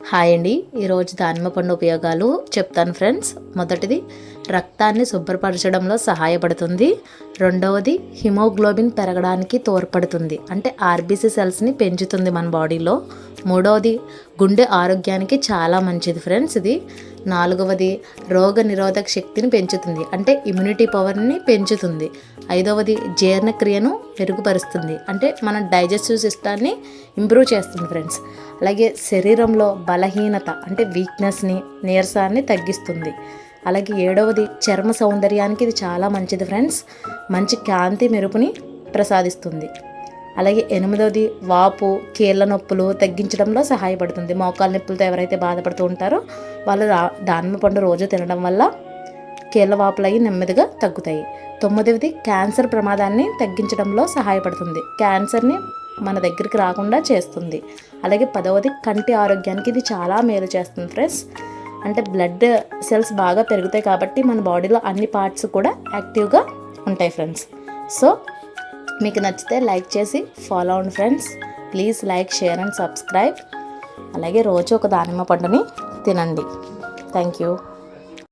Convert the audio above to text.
Hi అండి, ఈరోజు దానిమ్మ పండు ఉపయోగాలు చెప్తాను ఫ్రెండ్స్. మొదటిది, రక్తాన్ని శుభ్రపరచడంలో సహాయపడుతుంది. రెండవది, హిమోగ్లోబిన్ పెరగడానికి తోడ్పడుతుంది, అంటే ఆర్బీసీ సెల్స్ని పెంచుతుంది మన బాడీలో. మూడవది, గుండె ఆరోగ్యానికి చాలా మంచిది ఫ్రెండ్స్ ఇది. నాలుగవది, రోగ నిరోధక శక్తిని పెంచుతుంది, అంటే ఇమ్యూనిటీ పవర్ని పెంచుతుంది. ఐదవది, జీర్ణక్రియను మెరుగుపరుస్తుంది, అంటే మన డైజెస్టివ్ సిస్టాన్ని ఇంప్రూవ్ చేస్తుంది ఫ్రెండ్స్. అలాగే శరీరంలో బలహీనత అంటే వీక్నెస్ని, నీరసాన్ని తగ్గిస్తుంది. అలాగే ఏడవది, చర్మ సౌందర్యానికి ఇది చాలా మంచిది ఫ్రెండ్స్, మంచి కాంతి మెరుపుని ప్రసాదిస్తుంది. అలాగే ఎనిమిదవది, వాపు, కీళ్ళ నొప్పులు తగ్గించడంలో సహాయపడుతుంది. మోకాళ్ళ నొప్పులతో ఎవరైతే బాధపడుతూ ఉంటారో వాళ్ళు దానిమ్మ పండు రోజు తినడం వల్ల కీళ్ళ వాపులు అవి నెమ్మదిగా తగ్గుతాయి. తొమ్మిదవది, క్యాన్సర్ ప్రమాదాన్ని తగ్గించడంలో సహాయపడుతుంది, క్యాన్సర్ని మన దగ్గరికి రాకుండా చేస్తుంది. అలాగే 10వది, కంటి ఆరోగ్యానికి ఇది చాలా మేలు చేస్తుంది ఫ్రెండ్స్, అంటే బ్లడ్ సెల్స్ బాగా పెరుగుతాయి కాబట్టి మన బాడీలో అన్ని పార్ట్స్ కూడా యాక్టివ్గా ఉంటాయి ఫ్రెండ్స్. సో మీకు నచ్చితే లైక్ చేసి ఫాలో అవ్వండి friends. Please like, share and subscribe. అలాగే రోజు ఒక దానిమ్మ పండుని తినండి. Thank you.